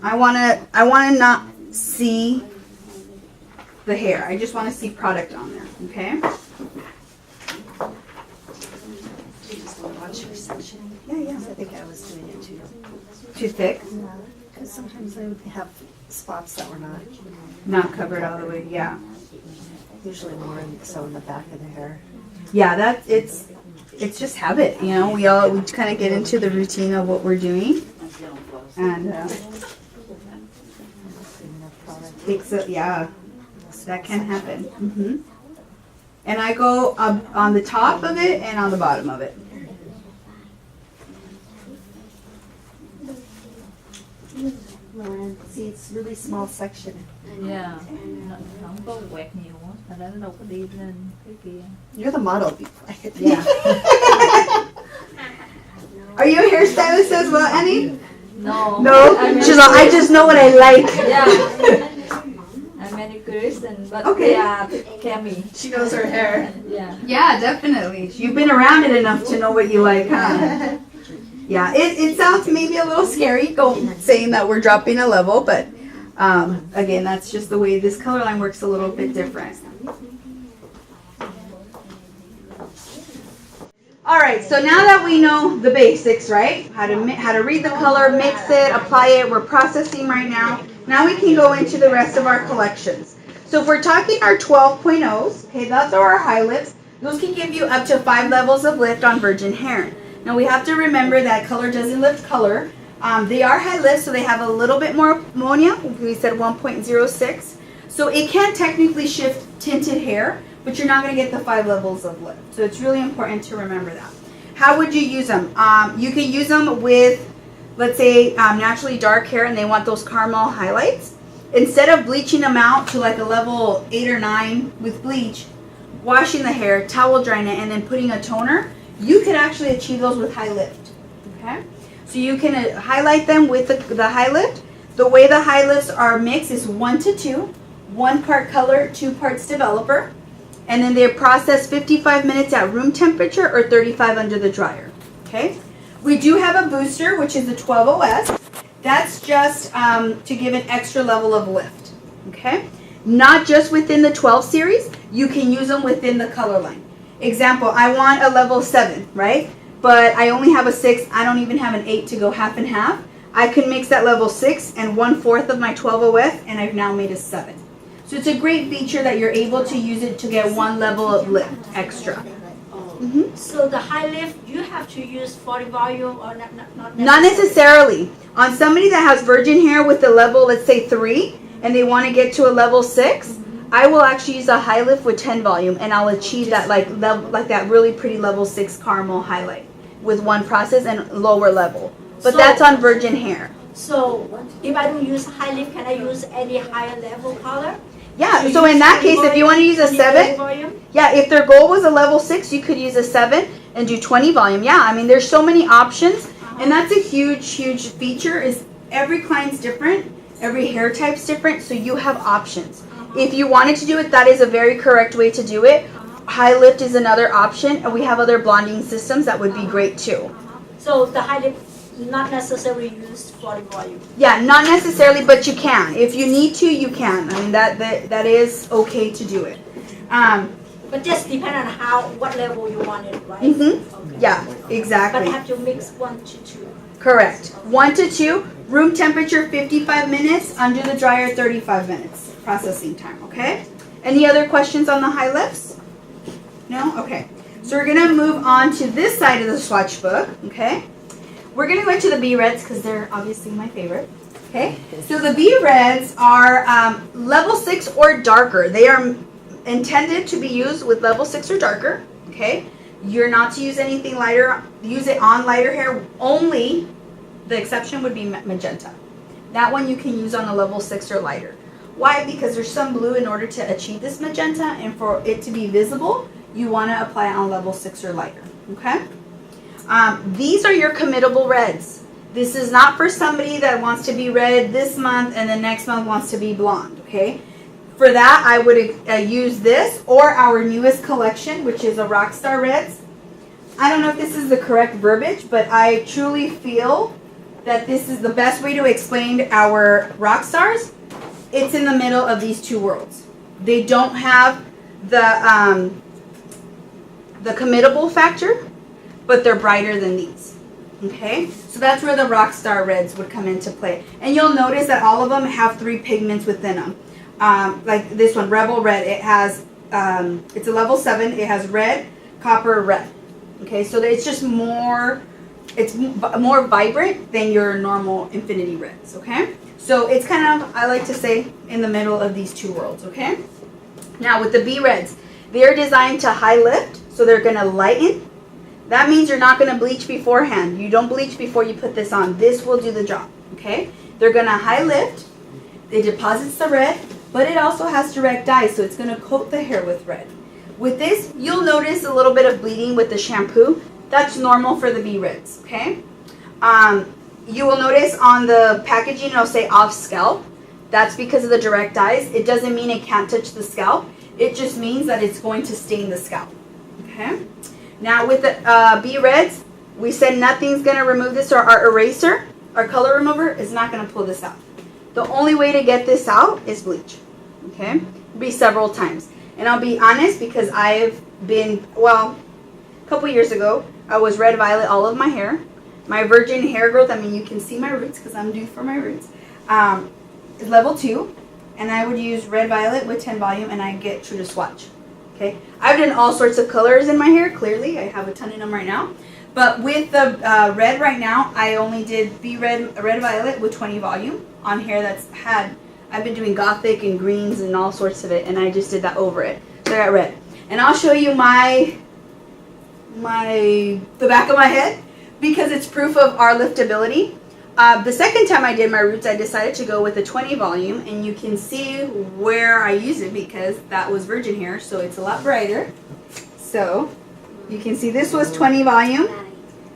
I want to not see the hair. I just want to see product on there. Okay? Watch your section. Yeah. I think I was doing it too. Too thick? Because sometimes I would have spots that were Not covered all the way. Yeah. usually more so in the back of the hair. Yeah, it's just habit, you know. We kind of get into the routine of what we're doing, and that can happen. And I go up on the top of it and on the bottom of it. Lauren, see, it's really small section. Dạ, nó không có quẹt nhiều á, thành ra nó đâu có đi lên cái kia. You're the model. Yeah. Are you a hairstylist as well, Annie? No. No, she's like, I just know what I like. Yeah. I'm manicurist, but Okay. they are Cami. She knows her hair. Yeah. Yeah, definitely. You've been around it enough to know what you like, huh? Yeah, it sounds maybe a little scary saying that we're dropping a level, but again, that's just the way this color line works a little bit different. All right, so now that we know the basics, right? How to read the color, mix it, apply it. We're processing right now. Now we can go into the rest of our collections. So if we're talking our 12.0s, okay, those are our high lifts. Those can give you up to 5 levels of lift on virgin hair. Now we have to remember that color doesn't lift color. They are high lift, so they have a little bit more ammonia. We said 1.06. So it can technically shift tinted hair, but you're not going to get the 5 levels of lift. So it's really important to remember that. How would you use them? You can use them with, let's say, naturally dark hair and they want those caramel highlights. Instead of bleaching them out to like a level 8 or 9 with bleach, washing the hair, towel drying it, and then putting a toner, you could actually achieve those with high lift. Okay? So you can highlight them with the high lift. The way the high lifts are mixed is 1 to 2. 1 part color, 2 parts developer. And then they're processed 55 minutes at room temperature or 35 under the dryer. Okay? We do have a booster, which is the 12OS. That's just to give an extra level of lift. Okay? Not just within the 12 series. You can use them within the color line. Example, I want a level 7, right? But I only have a 6. I don't even have an 8 to go half and half. I could mix at level 6 and 1/4 of my 12 OF, and I've now made a 7. So it's a great feature that you're able to use it to get one level of lift extra. So the high lift, you have to use 40 volume or not Not necessarily. On somebody that has virgin hair with a level, let's say 3, and they want to get to a level 6, I will actually use a high lift with 10 volume, and I'll achieve that like that really pretty level 6 caramel highlight with one process and lower level. But So- that's on virgin hair. So if I don't use high lift, can I use any higher level color? Yeah, so in that case, if you want to use a 7, yeah, if their goal was a level 6, you could use a 7 and do 20 volume. Yeah, I mean, there's so many options, and that's a huge feature is every client's different, every hair type's different, so you have options. If you wanted to do it, that is a very correct way to do it. High lift is another option, and we have other blonding systems that would be great too. So the high lift not necessarily use 40 volume. Yeah, not necessarily, but you can. If you need to, you can. I mean, that is okay to do it. But just depend on what level you want it, right? Mhm. Okay. Yeah, But exactly. I have to mix 1 to 2. Correct. 1 to 2, room temperature 55 minutes, under the dryer 35 minutes processing time, okay? Any other questions on the high lifts? No? Okay. So we're going to move on to this side of the swatch book, okay? We're going to go into the B-Reds because they're obviously my favorite, okay? So the B-Reds are level 6 or darker. They are intended to be used with level 6 or darker, okay? You're not to use anything lighter. Use it on lighter hair only. The exception would be magenta. That one you can use on a level 6 or lighter. Why? Because there's some blue in order to achieve this magenta, and for it to be visible, you want to apply it on level 6 or lighter, okay? These are your committable reds. This is not for somebody that wants to be red this month and the next month wants to be blonde, okay? For that, I would use this or our newest collection, which is a Rockstar Reds. I don't know if this is the correct verbiage, but I truly feel that this is the best way to explain our Rockstars. It's in the middle of these two worlds. They don't have the committable factor, but they're brighter than these. Okay, so that's where the Rockstar Reds would come into play. And you'll notice that all of them have 3 pigments within them. Like this one, Rebel Red, it has, it's a level 7, it has red, copper, red. Okay, so it's just more, it's more vibrant than your normal Infinity Reds, okay? So it's kind of, I like to say, in the middle of these two worlds, okay? Now with the B-Reds, they're designed to high lift, so they're gonna lighten. That means you're not gonna bleach beforehand. You don't bleach before you put this on. This will do the job, okay? They're gonna high lift, it deposits the red, but it also has direct dye, so it's gonna coat the hair with red. With this, you'll notice a little bit of bleeding with the shampoo. That's normal for the B-Reds, okay? You will notice on the packaging it'll say off scalp. That's because of the direct dyes. It doesn't mean it can't touch the scalp. It just means that it's going to stain the scalp, okay? Now with the B-Reds, we said nothing's gonna remove this, or our eraser, our color remover, is not gonna pull this out. The only way to get this out is bleach, okay? It'll be several times. And I'll be honest, because I've been, well, a couple years ago, I was red violet all of my hair. My virgin hair growth, I mean, you can see my roots because I'm due for my roots, is level 2. And I would use red violet with 10 volume, and I get true to swatch. Okay, I've done all sorts of colors in my hair, clearly. I have a ton in them right now. But with the red right now, I only did red violet with 20 volume on hair that's had, I've been doing Gothic and greens and all sorts of it, and I just did that over it. So I got red. And I'll show you the back of my head, because it's proof of our liftability. The second time I did my roots, I decided to go with a 20 volume, and you can see where I use it because that was virgin hair, so it's a lot brighter. So you can see this was 20 volume.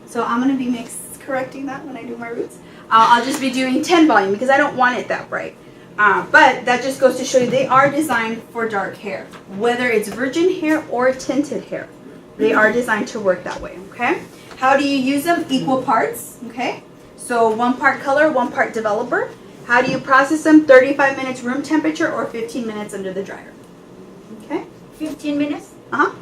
So I'm going to be correcting that when I do my roots. I'll just be doing 10 volume because I don't want it that bright. But that just goes to show you they are designed for dark hair. Whether it's virgin hair or tinted hair, they are designed to work that way, okay? How do you use them? Equal parts, okay? So 1 part color, 1 part developer. How do you process them? 35 minutes room temperature or 15 minutes under the dryer. Okay? 15 minutes? Uh-huh.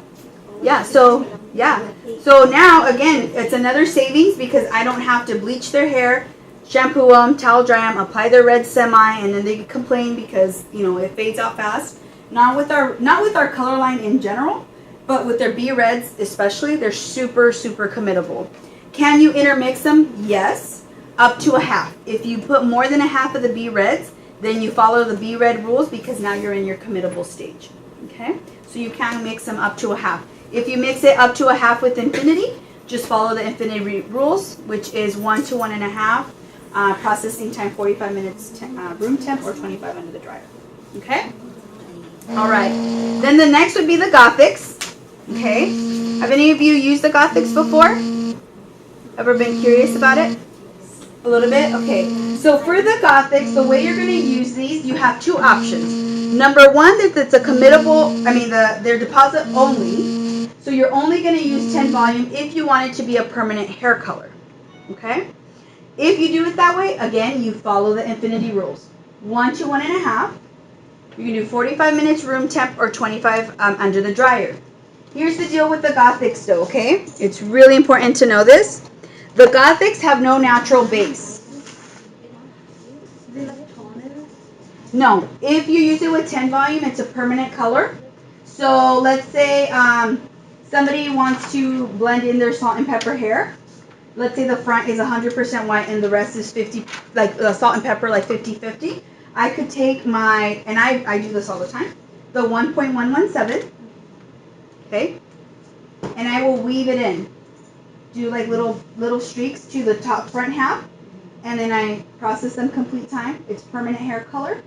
Yeah, so now again, it's another savings because I don't have to bleach their hair, shampoo them, towel dry them, apply their red semi, and then they complain because, you know, it fades out fast. Not with our color line in general, but with their B reds especially, they're super, super committable. Can you intermix them? Yes, up to a half. If you put more than a half of the B reds, then you follow the B red rules because now you're in your committable stage. Okay, so you can mix them up to a half. If you mix it up to a half with Infinity, just follow the Infinity rules, which is 1 to 1.5. Processing time 45 minutes, room temp, or 25 under the dryer. Okay. All right. Then the next would be the Gothics. Okay. Have any of you used the Gothics before? Ever been curious about it? A little bit? Okay. So for the Gothics, the way you're going to use these, you have two options. Number one, that it's a committable, they're deposit only. So you're only going to use 10 volume if you want it to be a permanent hair color. Okay? If you do it that way, again, you follow the Infinity rules. 1 to 1.5. You can do 45 minutes room temp or 25 under the dryer. Here's the deal with the Gothics though, okay? It's really important to know this. The Gothics have no natural base. No, if you use it with 10 volume, it's a permanent color. So let's say somebody wants to blend in their salt and pepper hair. Let's say the front is 100% white and the rest is 50, like salt and pepper, like 50-50. I could take my, and I do this all the time, the 1.117, okay, and I will weave it in. Do like little streaks to the top front half, and then I process them complete time. It's permanent hair color.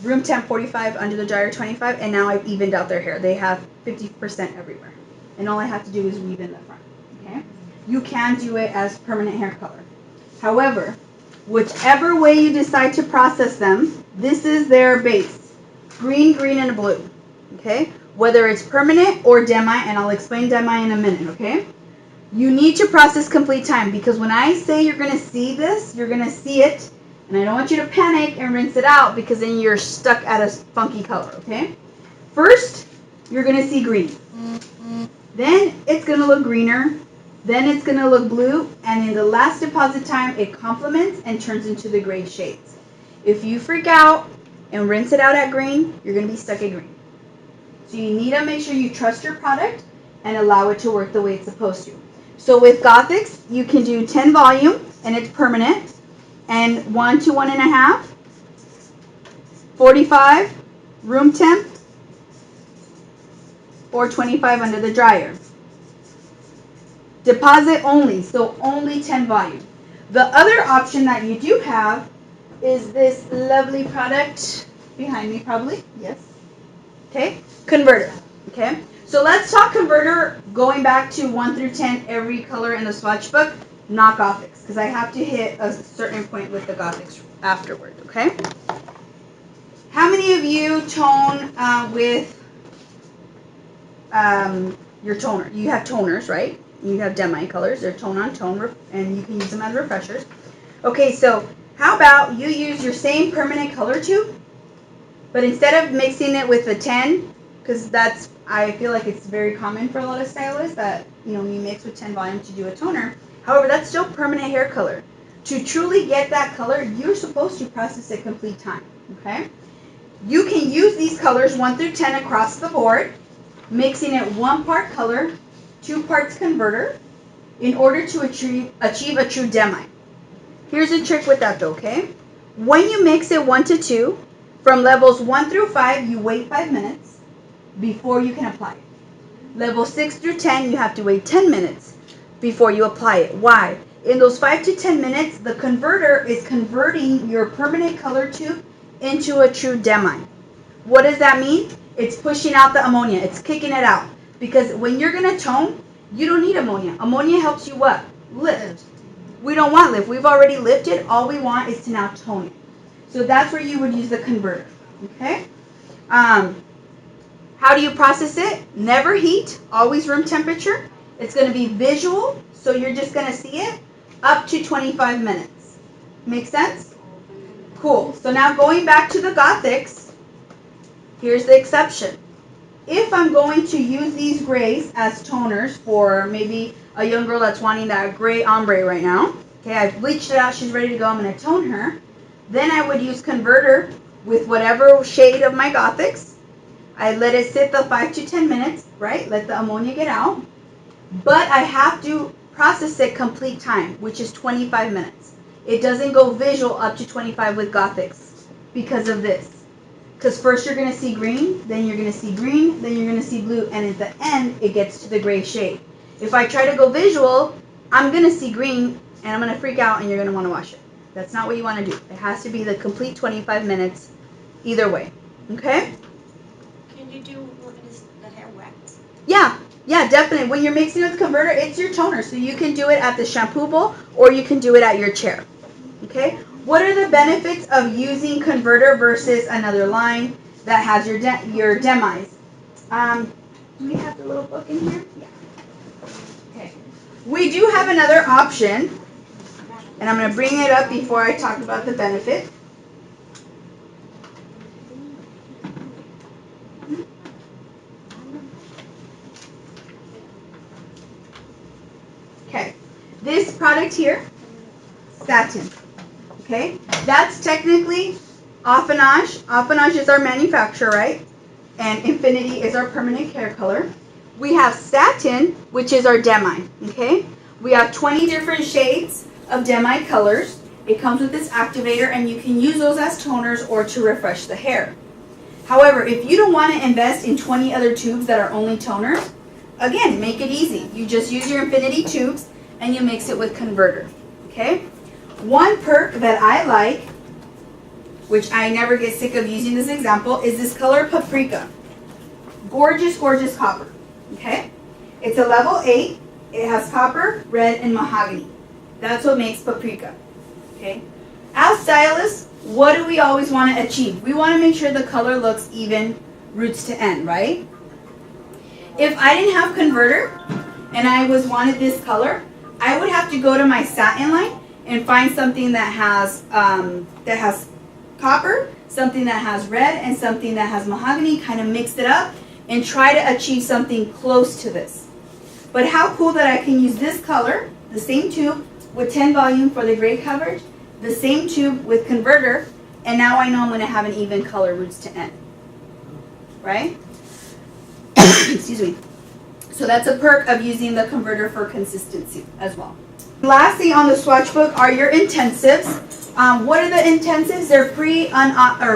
Room temp 45, under the dryer 25, and now I've evened out their hair. They have 50% everywhere, and all I have to do is weave in the front. Okay, you can do it as permanent hair color. However, whichever way you decide to process them, this is their base. Green, green, and blue. Okay? Whether it's permanent or demi, and I'll explain demi in a minute, okay? You need to process complete time because when I say you're going to see this, you're going to see it, and I don't want you to panic and rinse it out because then you're stuck at a funky color, okay? First, you're going to see green. Then it's going to look greener. Then it's going to look blue, and in the last deposit time, it complements and turns into the gray shades. If you freak out and rinse it out at green, you're going to be stuck at green. So you need to make sure you trust your product and allow it to work the way it's supposed to. So with Gothics, you can do 10 volume, and it's permanent, and 1 to 1.5, 45, room temp, or 25 under the dryer. Deposit only, so only 10 volume. The other option that you do have is this lovely product behind me probably, yes. Okay, converter, okay. So let's talk converter going back to 1 through 10, every color in the swatch book, not Gothics, because I have to hit a certain point with the Gothics afterward, okay. How many of you tone with your toner? You have toners, right? You have demi colors. They're tone on tone, and you can use them as refreshers. Okay, so how about you use your same permanent color tube, but instead of mixing it with the 10, because that's, I feel like it's very common for a lot of stylists that, you know, you mix with 10 volume to do a toner. However, that's still permanent hair color. To truly get that color, you're supposed to process it complete time, okay? You can use these colors 1 through 10 across the board, mixing it 1 part color, 2 parts converter, in order to achieve a true demi. Here's a trick with that though, okay? When you mix it 1 to 2, from levels 1 through 5, you wait 5 minutes before you can apply it. Level 6 through 10, you have to wait 10 minutes before you apply it. Why? In those 5 to 10 minutes, the converter is converting your permanent color tube into a true demi. What does that mean? It's pushing out the ammonia. It's kicking it out. Because when you're going to tone, you don't need ammonia. Ammonia helps you what? Lift. We don't want lift. We've already lifted. All we want is to now tone it. So that's where you would use the converter. Okay? How do you process it? Never heat. Always room temperature. It's going to be visual. So you're just going to see it up to 25 minutes. Make sense? Cool. So now going back to the Gothics, here's the exception. If I'm going to use these grays as toners for maybe a young girl that's wanting that gray ombre right now, Okay, I've bleached it out, she's ready to go, I'm going to tone her. Then I would use converter with whatever shade of my Gothics. I let it sit the 5 to 10 minutes, right? Let the ammonia get out. But I have to process it complete time, which is 25 minutes. It doesn't go visual up to 25 with Gothics because of this. Because first you're going to see green, then you're going to see green, then you're going to see blue, and at the end it gets to the gray shade. If I try to go visual, I'm going to see green, and I'm going to freak out, and you're going to want to wash it. That's not what you want to do. It has to be the complete 25 minutes either way. Okay? Can you do when is the hair wet? Yeah, definitely. When you're mixing with converter, it's your toner. So you can do it at the shampoo bowl or you can do it at your chair. Okay? What are the benefits of using converter versus another line that has your demis? Do we have the little book in here? Yeah. Okay. We do have another option, and I'm going to bring it up before I talk about the benefit. Okay, this product here, satin. Okay, that's technically Affinage. Affinage is our manufacturer, right? And Infinity is our permanent hair color. We have satin, which is our demi. Okay, we have 20 different shades of demi colors. It comes with this activator, and you can use those as toners or to refresh the hair. However, if you don't want to invest in 20 other tubes that are only toners, again, make it easy. You just use your Infinity tubes and you mix it with converter. Okay? One perk that I like, which I never get sick of using this example, is this color Paprika. Gorgeous, gorgeous copper. Okay? It's a level 8. It has copper, red, and mahogany. That's what makes Paprika. Okay? As stylists, what do we always want to achieve? We want to make sure the color looks even roots to end, right? If I didn't have converter and I wanted this color, I would have to go to my satin line and find something that has copper, something that has red, and something that has mahogany, kind of mix it up and try to achieve something close to this. But how cool that I can use this color, the same tube with 10 volume for the gray coverage, the same tube with converter, and now I know I'm going to have an even color roots to end. Right? Excuse me. So that's a perk of using the converter for consistency as well. Lastly, on the swatch book are your intensives. What are the intensives? They're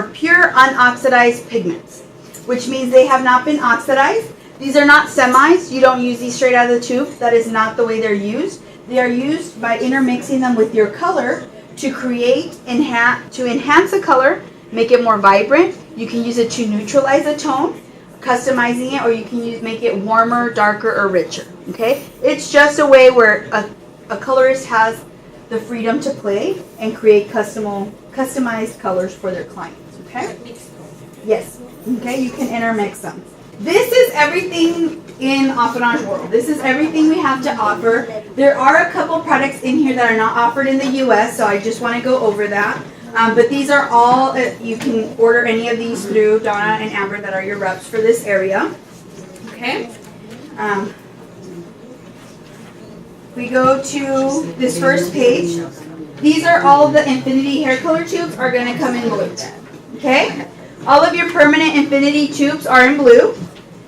pure unoxidized pigments, which means they have not been oxidized. These are not semis. You don't use these straight out of the tube. That is not the way they're used. They are used by intermixing them with your color to enhance a color, make it more vibrant. You can use it to neutralize a tone, customizing it, or you can make it warmer, darker, or richer. Okay? It's just a way where a colorist has the freedom to play and create customized colors for their clients. Okay? Yes. Okay, you can intermix them. This is everything in Affinage world. This is everything we have to offer. There are a couple products in here that are not offered in the US, so I just want to go over that. But these are all, you can order any of these through Donna and Amber that are your reps for this area. Okay? We go to this first page. These are all the Infinity hair color tubes are going to come in blue. Okay? All of your permanent Infinity tubes are in blue.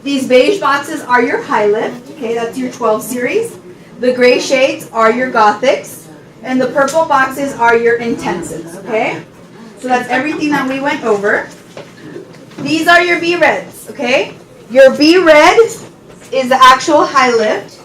These beige boxes are your high lift. Okay, that's your 12 series. The gray shades are your Gothics. And the purple boxes are your intensives. Okay? So that's everything that we went over. These are your B-Reds. Okay? Your B-Red is the actual high lift.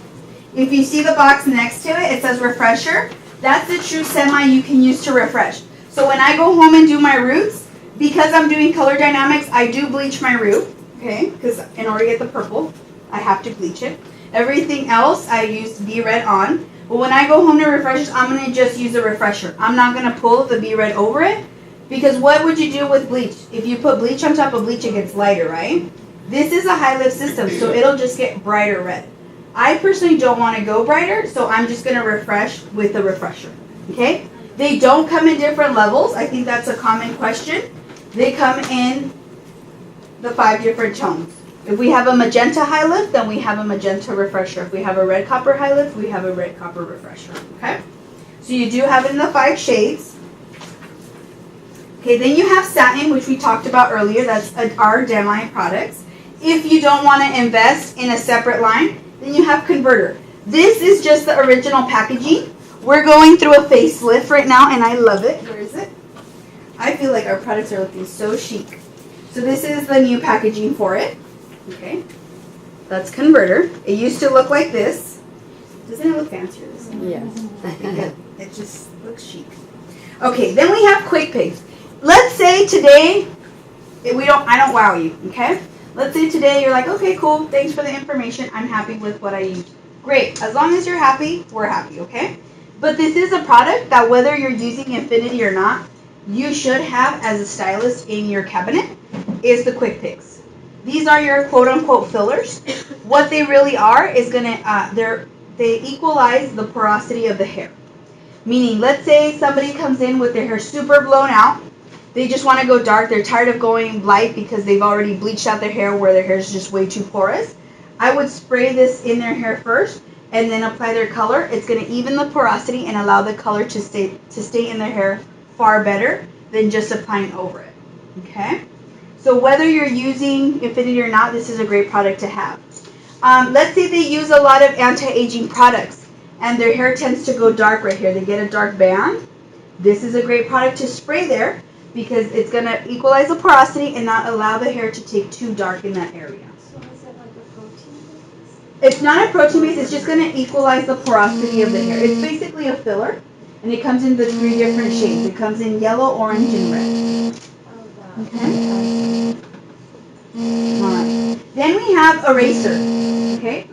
If you see the box next to it, it says refresher. That's the true semi you can use to refresh. So when I go home and do my roots, because I'm doing color dynamics, I do bleach my root, okay? Because in order to get the purple, I have to bleach it. Everything else, I use B-Red on. But when I go home to refresh, I'm going to just use a refresher. I'm not going to pull the B-Red over it, because what would you do with bleach? If you put bleach on top of bleach, it gets lighter, right? This is a high lift system, so it'll just get brighter red. I personally don't want to go brighter, so I'm just going to refresh with the refresher, okay? They don't come in different levels. I think that's a common question. They come in the 5 different tones. If we have a magenta high lift, then we have a magenta refresher. If we have a red copper high lift, we have a red copper refresher, okay? So you do have it in the 5 shades. Okay, then you have satin, which we talked about earlier. That's our dim line products. If you don't want to invest in a separate line, then you have converter. This is just the original packaging. We're going through a facelift right now, and I love it. Where is it? I feel like our products are looking so chic. So this is the new packaging for it. Okay, that's converter. It used to look like this. Doesn't it look fancier this time? Yeah. It just looks chic. Okay, then we have quick picks. Let's say today I don't wow you, okay? Let's say today you're like, okay, cool, thanks for the information. I'm happy with what I use. Great. As long as you're happy, we're happy, okay? But this is a product that whether you're using Infinity or not, you should have as a stylist in your cabinet is the quick picks. These are your quote unquote fillers. What they really are is they equalize the porosity of the hair. Meaning, let's say somebody comes in with their hair super blown out. They just want to go dark. They're tired of going light because they've already bleached out their hair where their hair is just way too porous. I would spray this in their hair first and then apply their color. It's going to even the porosity and allow the color to stay in their hair far better than just applying over it. Okay? So whether you're using Infinity or not, this is a great product to have. Let's say they use a lot of anti-aging products and their hair tends to go dark right here. They get a dark band. This is a great product to spray there because it's going to equalize the porosity and not allow the hair to take too dark in that area. So is it like a protein base? It's not a protein base, it's just going to equalize the porosity of the hair. It's basically a filler, and it comes in the 3 different shades. It comes in yellow, orange, and red. Okay? Alright. Then we have eraser. Okay?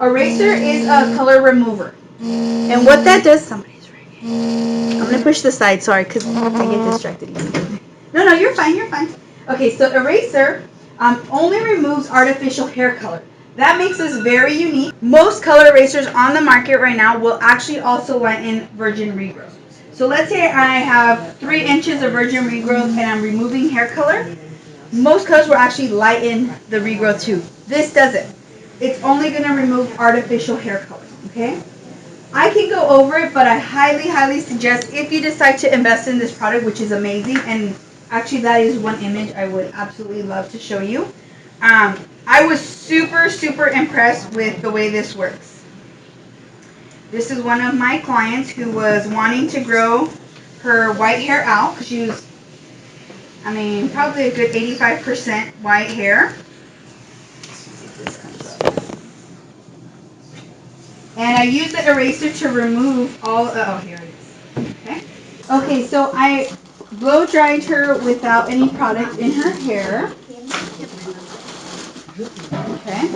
Eraser is a color remover. And what that does, somebody's ringing. I'm going to push the side, sorry, because I get distracted easily. No, you're fine, you're fine. Okay, so eraser only removes artificial hair color. That makes us very unique. Most color erasers on the market right now will actually also lighten virgin regrowth. So let's say I have 3 inches of virgin regrowth and I'm removing hair color. Most colors will actually lighten the regrowth too. This doesn't. It's only going to remove artificial hair color, okay? I can go over it, but I highly, highly suggest if you decide to invest in this product, which is amazing, and actually that is one image I would absolutely love to show you. I was super, super impressed with the way this works. This is one of my clients who was wanting to grow her white hair out, because she was, probably a good 85% white hair. And I used the eraser to remove all, here it is. Okay. Okay, so I blow dried her without any product in her hair. Okay.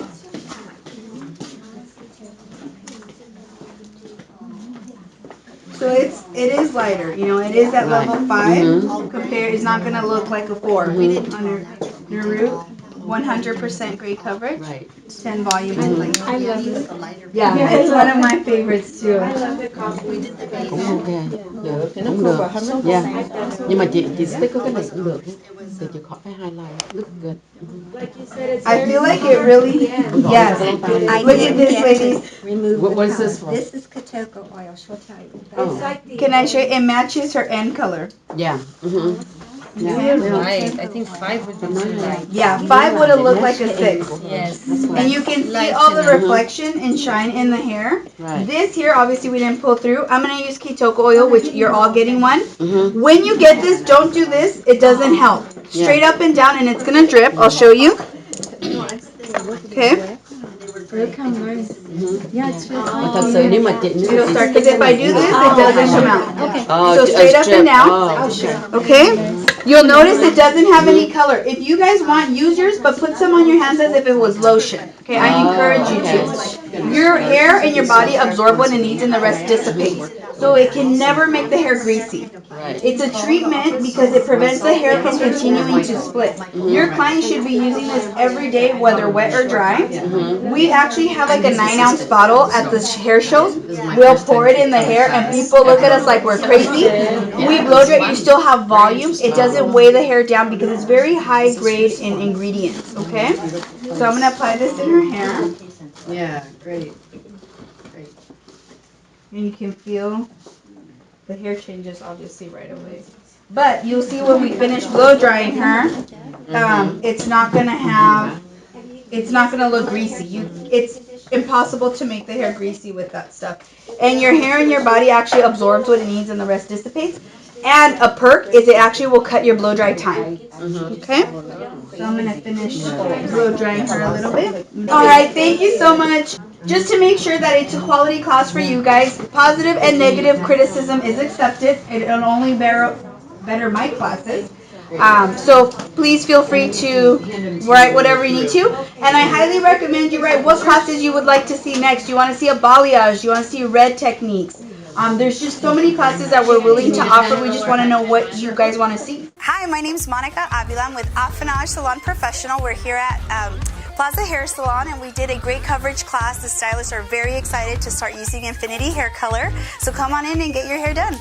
So it is lighter, it is at level 5. Compared, it's not going to look like a 4 on your root. 100% gray coverage. Right. 10 volume. I love it. Yeah. It's one of my favorites too. I love the coffee. Cũng ok. Cũng được. Yeah. Nhưng mà chị stick có cái này cũng được. Thì chị khỏi phải highlight. Look good. Like you said, it's I feel like it really, yes. Look at this, ladies. What is this from? This is Kotoko oil, she'll tell you. It's like the, Can I show you? It matches her end color. Yeah. Right, I think 5 would be too light. Yeah, 5 would have looked like a 6. Yes. And you can see all the reflection and shine in the hair. Right. This here, obviously we didn't pull through. I'm going to use Ketoko oil, which you're all getting one. Mm-hmm. When you get this, don't do this. It doesn't help. Straight up and down, and it's going to drip. I'll show you. Okay. Look how nice. Yeah, it's really Thật sự nếu mà chị It'll start, because if I do this, it doesn't come out. So So straight up and down. Okay? You'll notice it doesn't have any color. If you guys want, use yours, but put some on your hands as if it was lotion. Okay, I encourage you to. Your hair and your body absorb what it needs and the rest dissipates. So it can never make the hair greasy. It's a treatment because it prevents the hair from continuing to split. Your client should be using this every day, whether wet or dry. We actually have like a 9-ounce bottle at the hair shows. We'll pour it in the hair and people look at us like we're crazy. We blow dry, you still have volume. It doesn't weigh the hair down because it's very high grade in ingredients, okay? So I'm going to apply this in her hair. Yeah, great. And you can feel the hair changes obviously right away. But you'll see when we finish blow drying her, it's not gonna look greasy. It's impossible to make the hair greasy with that stuff. And your hair and your body actually absorbs what it needs and the rest dissipates. And a perk is it actually will cut your blow dry time. Okay? So I'm gonna finish blow drying her a little bit. Alright, thank you so much. Just to make sure that it's a quality class for you guys, positive and negative criticism is accepted. It'll only better my classes. So please feel free to write whatever you need to. And I highly recommend you write what classes you would like to see next. You want to see a balayage, you want to see red techniques. There's just so many classes that we're willing to offer. We just want to know what you guys want to see. Hi, my name's Monica Avila. I'm with Affinage Salon Professional. We're here at Plaza Hair Salon, and we did a great coverage class. The stylists are very excited to start using Infinity hair color. So come on in and get your hair done.